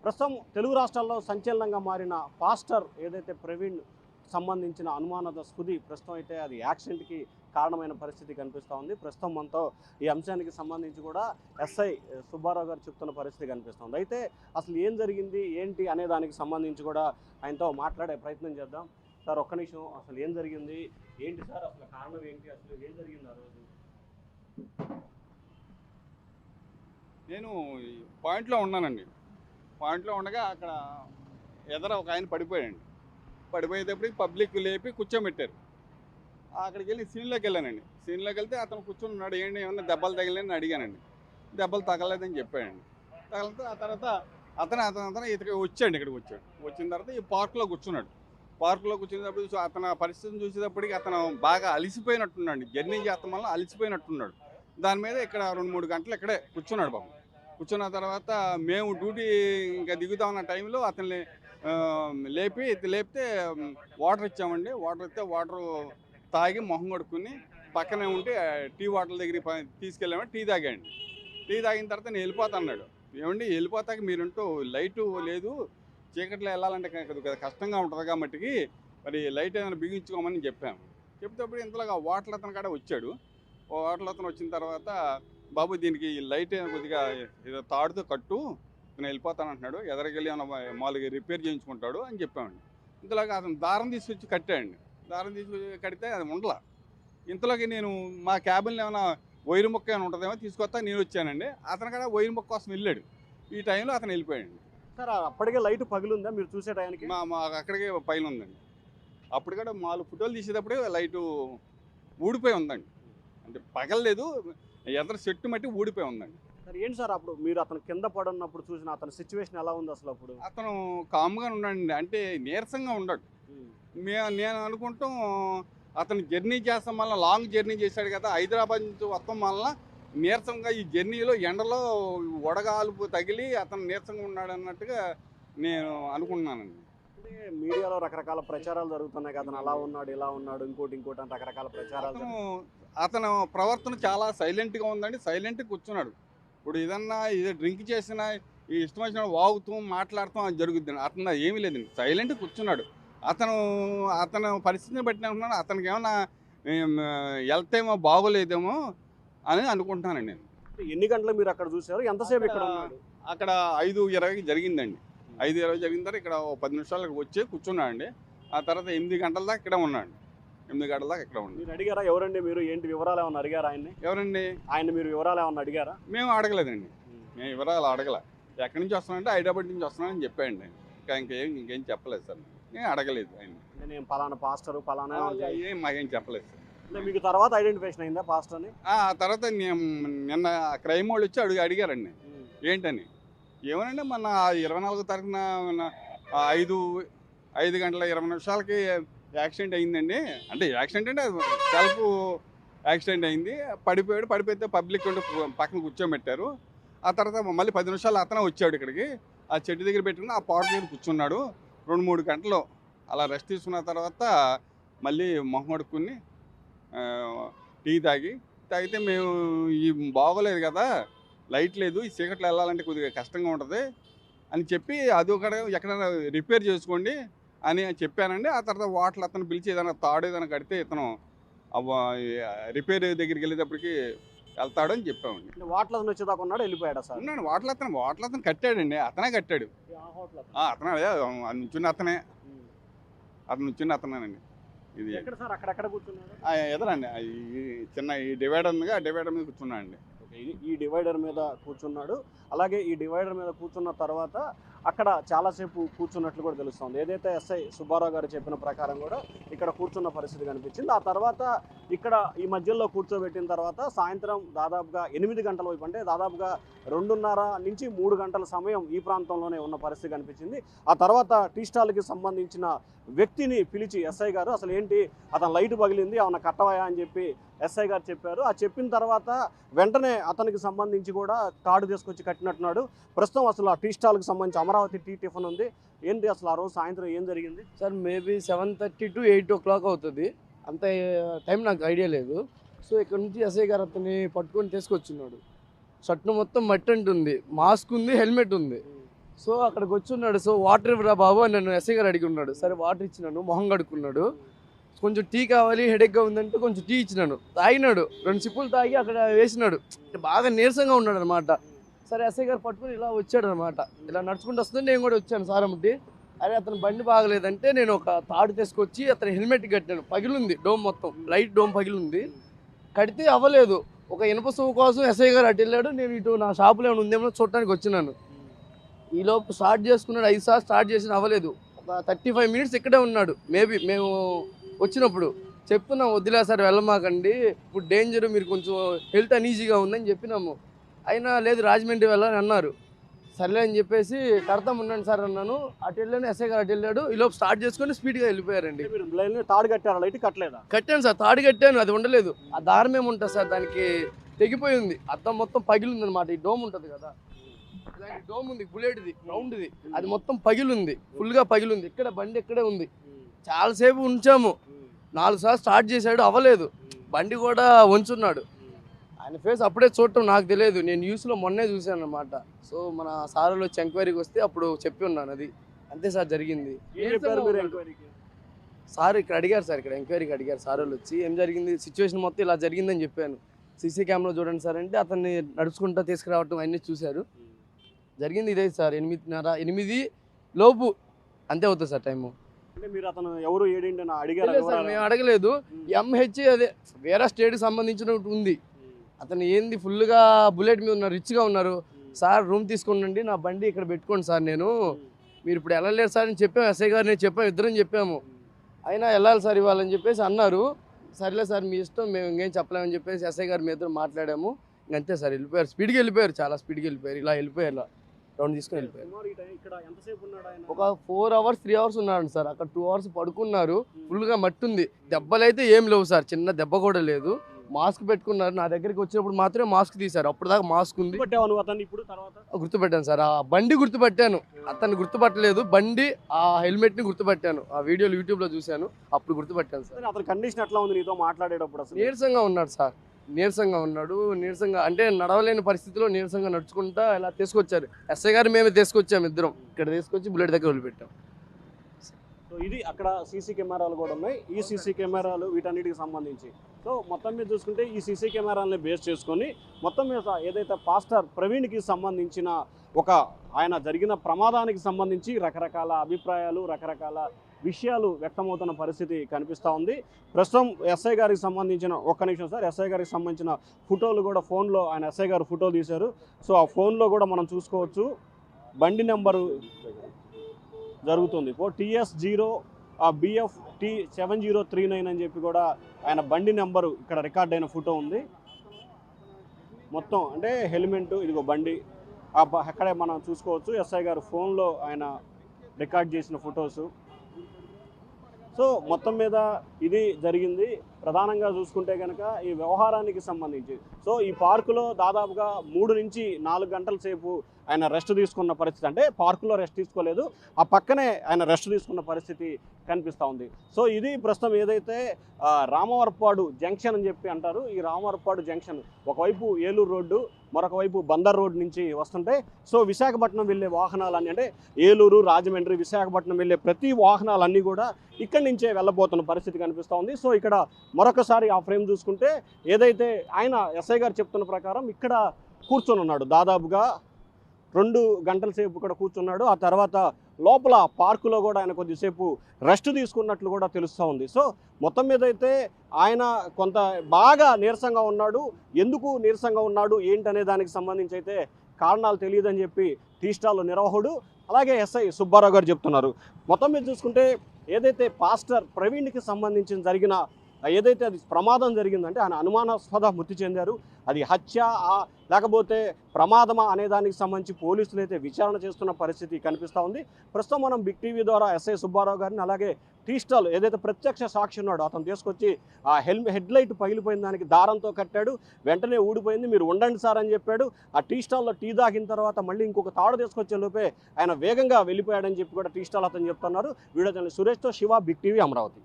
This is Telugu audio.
ప్రస్తుతం తెలుగు రాష్ట్రాల్లో సంచలనంగా మారిన పాస్టర్ ఏదైతే ప్రవీణ్ సంబంధించిన అనుమానాస్పది ప్రస్తుతం అయితే అది యాక్సిడెంట్కి కారణమైన పరిస్థితి కనిపిస్తూ ఉంది. ప్రస్తుతం మనతో ఈ అంశానికి సంబంధించి కూడా ఎస్ఐ సుబ్బారావు గారు చెప్తున్న పరిస్థితి కనిపిస్తుంది. అయితే అసలు ఏం జరిగింది ఏంటి అనే దానికి సంబంధించి కూడా ఆయనతో మాట్లాడే ప్రయత్నం చేద్దాం. సార్ ఒక్క నిమిషం, అసలు ఏం జరిగింది ఏంటి సార్, అసలు కారణం ఏంటి, అసలు ఏం జరిగింది ఆ రోజు? నేను పాయింట్లో ఉన్నానండి. పాయింట్లో ఉండగా అక్కడ ఎదర ఒక ఆయన పడిపోయాడండి. పడిపోయేటప్పటికి పబ్లిక్ లేపి కూర్చోబెట్టారు. అక్కడికి వెళ్ళి సీన్లోకి వెళ్ళానండి. సీన్లోకి వెళ్తే అతను కూర్చొని ఉన్నాడు. ఏంటి ఏమన్నా దెబ్బలు తగిలేని అడిగానండి. దెబ్బలు తగలేదని చెప్పాడండి. తగిలితే ఆ తర్వాత అతను ఇతనికి వచ్చాడు. ఇక్కడికి వచ్చాడు. వచ్చిన తర్వాత ఈ పార్కులో కూర్చున్నాడు. పార్కులో కూర్చునేటప్పుడు అతను పరిస్థితిని చూసేటప్పటికి అతను బాగా అలిసిపోయినట్టున్నాడు. జర్నీ చేస్తాం వల్ల అలిసిపోయినట్టున్నాడు. దాని మీద ఇక్కడ 2-3 గంటలు ఇక్కడే కూర్చున్నాడు బాబు. కూర్చున్న తర్వాత మేము డ్యూటీ ఇంకా దిగుతా ఉన్న టైంలో అతన్ని లేపితే వాటర్ ఇచ్చామండి. వాటర్ ఇస్తే వాటర్ తాగి మొహం కడుక్కుని పక్కనే ఉంటే టీ వాటర్ దగ్గరికి తీసుకెళ్ళామంటే టీ తాగాండి. టీ తాగిన తర్వాత నేను వెళ్ళిపోతాన్నాడు. ఏమండి వెళ్ళిపోతాక మీరుంటూ లైటు లేదు, చీకట్లో వెళ్ళాలంటే కొద్దిగా కష్టంగా ఉంటుంది కాబట్టి మరి లైట్ ఏమైనా బిగించుకోమని చెప్పాము. చెప్తేప్పుడు ఇంతలోగా వాటర్ అతను కాడ వచ్చాడు. వాటర్ అతను వచ్చిన తర్వాత బాబు దీనికి లైట్ కొద్దిగా ఏదో తాడుతో కట్టు, నేను వెళ్ళిపోతానంటున్నాడు. ఎదరికెళ్ళి ఏమైనా మామూలుగా రిపేర్ చేయించుకుంటాడు అని చెప్పామండి. ఇంతలోగా అతను దారం తీసుకొచ్చి కట్టాడండి. దారం తీసుకొచ్చి కడితే అది ఉండలా. ఇంతలోకి నేను మా క్యాబిన్లో ఏమైనా వైరు మొక్క ఏమైనా ఉంటుందేమో తీసుకొస్తా నేను వచ్చానండి. అతను కూడా వైరు మొక్క కోసం వెళ్ళాడు. ఈ టైంలో అతను వెళ్ళిపోయాడు. సార్ అప్పటికే లైట్ పగిలిందా మీరు చూసే టైంకి? మా అక్కడికే పైన ఉందండి. అప్పుడు కూడా 4 ఫోటోలు తీసేటప్పుడే లైటు ఊడిపోయి ఉందండి. అంటే పగలలేదు, ఎదర చెట్టు మట్టి ఊడిపోయి ఉందండి. సార్ ఏంటి సార్ అప్పుడు మీరు అతను కింద పడున్నప్పుడు చూసిన అతని సిచ్యువేషన్ ఎలా ఉంది అసలు? అప్పుడు అతను కామ్గా ఉన్నాడండి. అంటే నీరసంగా ఉన్నాడు. నేను అనుకుంటాం అతను జర్నీ చేస్తాం వల్ల, లాంగ్ జర్నీ చేశాడు కదా, హైదరాబాద్ నుంచి వస్తాం వల్ల నీరసంగా ఈ జర్నీలో ఎండలో వడగాలుపు తగిలి అతను నీరసంగా ఉన్నాడు అన్నట్టుగా నేను అనుకుంటున్నానండి. అంటే మీడియాలో రకరకాల ప్రచారాలు జరుగుతున్నాయి కదా, అతను అలా ఉన్నాడు ఇలా ఉన్నాడు ఇంకోటి అని రకరకాల ప్రచారాలు. అతను ప్రవర్తన చాలా సైలెంట్గా ఉందండి. సైలెంట్గా కూర్చున్నాడు. ఇప్పుడు ఏదన్నా డ్రింక్ చేసినా ఈ ఇష్టం వచ్చిన వాగుతూ మాట్లాడుతూ అది జరుగుద్ది. అతను ఏమీ లేదండి, సైలెంట్గా కూర్చున్నాడు. అతను పరిస్థితిని బట్టి అనుకున్నాను అతనికి ఏమన్నా వెళ్తేమో బాగోలేదేమో అని అనుకుంటున్నానండి నేను. ఎన్ని గంటలు మీరు అక్కడ చూసారు, ఎంతసేపు ఇక్కడ ఉన్నాడు? అక్కడ 5:20కి జరిగిందండి. 5:20 జరిగిన తర్వాత ఇక్కడ 10 నిమిషాలకు వచ్చి కూర్చున్నాడండి. ఆ తర్వాత 8 గంటల దాకా ఇక్కడ ఉన్నాడు. 8 గంటల దాకా ఇక్కడ ఉన్నాడు. మీరు అడిగారా ఎవరండి మీరు, ఏంటి వివరాలు ఏమన్నా అడిగారా ఆయన్ని? ఎవరండి ఆయన మీరు వివరాలు ఏమన్నా అడిగారా? మేము అడగలేదండి. మేము వివరాలు అడగల. ఎక్కడి నుంచి వస్తున్నానంటే హైదరాబాద్ నుంచి వస్తున్నానని చెప్పాయండి. ఇంకేం చెప్పలేదు సార్. నేను అడగలేదు ఆయన. నేను పలానా పాస్టర్ పలానా మాకేం చెప్పలేదు సార్. మీకు తర్వాత ఐడెంటిఫికేషన్ అయిందా పాస్టర్ని? ఆ తర్వాత నిన్న క్రైమ్ వాళ్ళు వచ్చి అడిగారండి ఏంటని. ఏమనండి మొన్న 24వ తారీఖున 5:20 యాక్సిడెంట్ అయిందండి. అంటే యాక్సిడెంట్ అంటే సెల్ఫ్ యాక్సిడెంట్ అయింది. పడిపోతే పబ్లిక్ పక్కన కూర్చోబెట్టారు. ఆ తర్వాత మళ్ళీ 10 నిమిషాలు అతనే వచ్చాడు ఇక్కడికి. ఆ చెట్టు దగ్గర పెట్టుకుని ఆ పార్క్ మీద కూర్చున్నాడు. 2-3 గంటలు అలా రెస్ట్ తీసుకున్న తర్వాత మళ్ళీ మొహం కడుక్కుని టీ తాగితే మేము ఈ బాగోలేదు కదా, లైట్ లేదు, ఈ చీకట్లో వెళ్ళాలంటే కొద్దిగా కష్టంగా ఉంటుంది అని చెప్పి అది ఎక్కడైనా రిపేర్ చేసుకోండి అని చెప్పానండి. ఆ తర్వాత వాటర్ అతను పిలిచి ఏదైనా తాడు ఏదైనా కడితే ఇతను రిపేర్ దగ్గరికి వెళ్ళేటప్పటికి వెళ్తాడు అని చెప్పామండి. వాటర్ వచ్చేదాకా ఉన్నాడు, వెళ్ళిపోయాడు సార్? ఉన్నాడు. వాటర్ అతను కట్టాడండి. అతనే కట్టాడు. అతనే అతనేనండి. ఇది అక్కడెక్కడ కూర్చున్నాడు? ఎదరండి చిన్న ఈ డివైడర్ ఉందిగా, ఆ డివైడర్ మీద కూర్చున్నాడండి. ఈ డివైడర్ మీద కూర్చున్నాడు. అలాగే ఈ డివైడర్ మీద కూర్చున్న తర్వాత అక్కడ చాలాసేపు కూర్చున్నట్లు కూడా తెలుస్తుంది. ఏదైతే ఎస్ఐ సుబ్బారావు గారు చెప్పిన ప్రకారం కూడా ఇక్కడ కూర్చున్న పరిస్థితి కనిపించింది. ఆ తర్వాత ఇక్కడ ఈ మధ్యలో కూర్చోబెట్టిన తర్వాత సాయంత్రం దాదాపుగా 8 గంటల వైపు, అంటే దాదాపుగా 2:30 నుంచి 3 గంటల సమయం ఈ ప్రాంతంలోనే ఉన్న పరిస్థితి కనిపించింది. ఆ తర్వాత టీ స్టాల్కి సంబంధించిన వ్యక్తిని పిలిచి ఎస్ఐ గారు అసలు ఏంటి, అతను లైట్ పగిలింది ఏమన్నా కట్టవయా అని చెప్పి ఎస్ఐ గారు చెప్పారు. ఆ చెప్పిన తర్వాత వెంటనే అతనికి సంబంధించి కూడా తాడు తీసుకొచ్చి కట్టినట్టున్నాడు. ప్రస్తుతం అసలు ఆ టీ స్టాల్కి సంబంధించి అమరావతి టీ టిఫిన్ ఉంది. ఏంటి అసలు ఆ రోజు సాయంత్రం ఏం జరిగింది? సార్ మేబీ 7:30 to 8 o'clock అవుతుంది. అంత టైం నాకు ఐడియా లేదు. సో ఇక్కడ నుంచి ఎస్ఐ గారు అతన్ని పట్టుకొని తీసుకొచ్చున్నాడు. షర్ట్ మొత్తం మట్టి అంటుంది, మాస్క్ ఉంది, హెల్మెట్ ఉంది. సో అక్కడికి వచ్చి ఉన్నాడు. సో వాటర్ ఇవ్వరా బాబు అని నన్ను ఎస్ఐ గారు అడిగి ఉన్నాడు. సరే వాటర్ ఇచ్చినాను, మొహం కడుక్కున్నాడు. కొంచెం టీ కావాలి, హెడేక్గా ఉందంటే కొంచెం టీ ఇచ్చినాను, తాగినాడు. 2 సిప్పులు తాగి అక్కడ వేసినాడు. బాగా నీరసంగా ఉన్నాడు అనమాట. సరే ఎస్ఐ గారు పట్టుకుని ఇలా వచ్చాడు అనమాట. ఇలా నడుచుకుంటూ వస్తుంటే నేను కూడా వచ్చాను సారమ్మటి. అరే అతను బండి బాగలేదంటే నేను ఒక తాడు తీసుకొచ్చి అతను హెల్మెట్ కట్టాను. పగిలింది డోమ్, మొత్తం లైట్ డోమ్ పగిలింది. కడితే అవ్వలేదు. ఒక ఇనుప సువ్వు కోసం ఎస్ఐ గారు అటు వెళ్ళాడు. నేను ఇటు నా షాపులో ఏమైనా ఉందేమో చూడటానికి వచ్చినాను. ఈలోపు స్టార్ట్ చేసుకున్నాడు. 5 సార్లు స్టార్ట్ చేసిన అవ్వలేదు. ఒక 35 మినిట్స్ ఇక్కడే ఉన్నాడు. మేబీ మేము వచ్చినప్పుడు చెప్తున్నాం, వద్దులే సార్ వెళ్ళమాకండి, ఇప్పుడు డేంజర్, మీరు కొంచెం హెల్త్ అనీజీగా ఉందని చెప్పినాము. అయినా లేదు రాజమండ్రి వెళ్ళని అన్నారు. సర్లే అని చెప్పేసి కడతాం ఉండండి సార్ అన్నాను. అటు వెళ్ళాను, ఎస్ఐ గారు అటు వెళ్ళాడు. ఈలోపు స్టార్ట్ చేసుకొని స్పీడ్గా వెళ్ళిపోయారండి. మీరు లైన్ తాడు కట్టారా, లైట్ కట్టలేదా? కట్టాను సార్, తాడు కట్టాను, అది ఉండలేదు. ఆ దారం ఏముంటుంది సార్, దానికి తెగిపోయింది. అద్దం మొత్తం పగిలింది అనమాట. ఈ డోమ్ ఉంటుంది కదా, ఇలాంటి డోమ్ ఉంది, బుల్లెట్ది, రౌండ్ది, అది మొత్తం పగిలింది, ఫుల్గా పగిలింది. ఇక్కడ బండి ఇక్కడే ఉంది. చాలాసేపు ఉంచాము. 4 సార్లు స్టార్ట్ చేశాడు, అవ్వలేదు. బండి కూడా వంచున్నాడు. ఆయన ఫేస్ అప్పుడే చూడటం నాకు తెలియదు. నేను న్యూస్లో మొన్నే చూశాను అనమాట. సో మన సార్లు వచ్చి ఎంక్వైరీకి వస్తే అప్పుడు చెప్పి ఉన్నాను. అది అంతే సార్ జరిగింది. సార్ ఇక్కడ అడిగారు సార్, ఇక్కడ ఎంక్వైరీకి అడిగారు సార్ వాళ్ళు వచ్చి, ఏం జరిగింది, సిచ్యువేషన్ మొత్తం ఇలా జరిగిందని చెప్పాను. సీసీ కెమెరా చూడండి సార్ అంటే అతన్ని నడుచుకుంటూ తీసుకురావటం అన్నీ చూశారు. జరిగింది ఇదే సార్, 8:30, 8 లోపు అంతే అవుతుంది సార్ టైము. అంటే మీరు అతను ఎవరు ఏడింటి అడిగారు సార్, మేము అడగలేదు. ఎంహెచ్ అదే వేరే స్టేట్కి సంబంధించినట్టు ఉంది. అతను ఏంది ఫుల్గా బుల్లెట్ మీద ఉన్నారు, రిచ్గా ఉన్నారు. సార్ రూమ్ తీసుకోండి, నా బండి ఇక్కడ పెట్టుకోండి సార్, నేను మీరు ఇప్పుడు వెళ్ళలేరు సార్ అని చెప్పాము. ఎస్ఐ గారు నేను చెప్పాము, ఇద్దరం చెప్పాము. అయినా వెళ్ళాలి సార్ ఇవ్వాలని చెప్పేసి అన్నారు. సర్లే సార్ మీ ఇష్టం, మేము ఇంకేం చెప్పలేమని చెప్పేసి ఎస్ఐ గారు మీ ఇద్దరు మాట్లాడాము. ఇంకంతే సార్ వెళ్ళిపోయారు. స్పీడ్గా వెళ్ళిపోయారు, చాలా స్పీడ్గా వెళ్ళిపోయారు. ఇలా వెళ్ళిపోయారు, రౌండ్ తీసుకొని వెళ్ళిపోయారు. ఒక 4 అవర్స్ 3 అవర్స్ ఉన్నాడు సార్. అక్కడ 2 అవర్స్ పడుకున్నారు. ఫుల్గా మట్టి ఉంది. దెబ్బలు అయితే ఏం లేవు సార్, చిన్న దెబ్బ కూడా లేదు. మాస్క్ పెట్టుకున్నారు. నా దగ్గరికి వచ్చినప్పుడు మాత్రమే మాస్క్ తీశారు, అప్పుడు దాకా మాస్క్ ఉంది. గుర్తుపెట్టాను సార్, ఆ బండి గుర్తుపట్టాను, అతన్ని గుర్తుపట్టలేదు. బండి ఆ హెల్మెట్ని గుర్తుపట్టాను. ఆ వీడియోలు యూట్యూబ్లో చూశాను, అప్పుడు గుర్తుపట్టాను సార్. అతని కండిషన్ ఎట్లా ఉంది నీతో మాట్లాడేటప్పుడు? నీరసంగా ఉన్నాడు సార్, నీరసంగా ఉన్నాడు. నీరసంగా అంటే నడవలేని పరిస్థితిలో నీరసంగా నడుచుకుంటా ఇలా తీసుకొచ్చారు. ఎస్ఐ గారు మేమే తీసుకొచ్చాము, ఇద్దరం ఇక్కడ తీసుకొచ్చి బుల్లెట్ దగ్గర వదిలిపెట్టాం. సో ఇది అక్కడ సీసీ కెమెరాలు కూడా ఉన్నాయి. ఈ సీసీ కెమెరాలు వీటన్నిటికి సంబంధించి సో మొత్తం మీద చూసుకుంటే ఈ సీసీ కెమెరాలని బేస్ చేసుకొని మొత్తం మీద ఏదైతే పాస్టర్ ప్రవీణ్కి సంబంధించిన ఒక ఆయన జరిగిన ప్రమాదానికి సంబంధించి రకరకాల అభిప్రాయాలు, రకరకాల విషయాలు వ్యక్తమవుతున్న పరిస్థితి కనిపిస్తూ ఉంది. ప్రస్తుతం ఎస్ఐ గారికి సంబంధించిన ఒక్క నిమిషం సార్, ఎస్ఐ గారికి సంబంధించిన ఫోటోలు కూడా ఫోన్లో ఆయన ఎస్ఐ గారు ఫోటో తీశారు. సో ఆ ఫోన్లో కూడా మనం చూసుకోవచ్చు. బండి నెంబరు జరుగుతుంది TS0 BF T7039 అని చెప్పి కూడా ఆయన బండి నెంబరు ఇక్కడ రికార్డ్ అయిన ఫోటో ఉంది. మొత్తం అంటే హెల్మెట్, ఇదిగో బండి అక్కడే మనం చూసుకోవచ్చు. ఎస్ఐ గారు ఫోన్లో ఆయన రికార్డ్ చేసిన ఫొటోసు. సో మొత్తం మీద ఇది జరిగింది. ప్రధానంగా చూసుకుంటే కనుక ఈ వ్యవహారానికి సంబంధించి సో ఈ పార్కులో దాదాపుగా 3 నుంచి 4 గంటల సేపు ఆయన రెస్ట్ తీసుకున్న పరిస్థితి. అంటే పార్కులో రెస్ట్ తీసుకోలేదు, ఆ పక్కనే ఆయన రెస్ట్ తీసుకున్న పరిస్థితి కనిపిస్తూ ఉంది. సో ఇది ప్రస్తుతం ఏదైతే రామవరపాడు జంక్షన్ అని చెప్పి అంటారు. ఈ రామవరపాడు జంక్షన్ ఒకవైపు ఏలూరు రోడ్డు, మరొక వైపు బందర్ రోడ్ నుంచి వస్తుంటే సో విశాఖపట్నం వెళ్ళే వాహనాలన్నీ అంటే ఏలూరు, రాజమండ్రి, విశాఖపట్నం వెళ్ళే ప్రతి వాహనాలన్నీ కూడా ఇక్కడి నుంచే వెళ్ళబోతున్న పరిస్థితి కనిపిస్తూ ఉంది. సో ఇక్కడ మరొకసారి ఆ ఫ్రేమ్ చూసుకుంటే ఏదైతే ఆయన ఎస్ఐ గారు చెప్తున్న ప్రకారం ఇక్కడ కూర్చొని ఉన్నాడు, దాదాపుగా 2 గంటల సేపు ఇక్కడ కూర్చున్నాడు. ఆ తర్వాత లోపల పార్కులో కూడా ఆయన కొద్దిసేపు రెస్ట్ తీసుకున్నట్లు కూడా తెలుస్తూ ఉంది. సో మొత్తం మీద అయితే ఆయన కొంత బాగా నీరసంగా ఉన్నాడు. ఎందుకు నీరసంగా ఉన్నాడు ఏంటనే దానికి సంబంధించి అయితే కారణాలు తెలియదని చెప్పి టీ స్టాల్ నిర్వాహకుడు అలాగే ఎస్ఐ సుబ్బారావు గారు చెప్తున్నారు. మొత్తం మీద చూసుకుంటే ఏదైతే పాస్టర్ ప్రవీణ్కి సంబంధించిన జరిగిన ఏదైతే అది ప్రమాదం జరిగిందంటే ఆయన అనుమానాస్పద మృతి చెందారు. అది హత్య లేకపోతే ప్రమాదమా అనే దానికి సంబంధించి పోలీసులు అయితే విచారణ చేస్తున్న పరిస్థితి కనిపిస్తూ ఉంది. ప్రస్తుతం మనం బిగ్ టీవీ ద్వారా ఎస్ఐ సుబ్బారావు గారిని అలాగే టీ స్టాల్ ఏదైతే ప్రత్యక్ష సాక్షి ఉన్నాడో అతను తీసుకొచ్చి ఆ హెడ్ లైట్ పగిలిపోయిన దానికి దారంతో కట్టాడు, వెంటనే ఊడిపోయింది, మీరు ఉండండి సార్ అని చెప్పాడు. ఆ టీ స్టాల్లో టీ తాగిన తర్వాత మళ్ళీ ఇంకొక తాడు తీసుకొచ్చే లోపే ఆయన వేగంగా వెళ్ళిపోయాడని చెప్పి కూడా టీ స్టాల్ అతను చెప్తున్నారు. వీడియో జర్నలిస్ట్ సురేష్తో శివ, బిగ్ టీవీ, అమరావతి.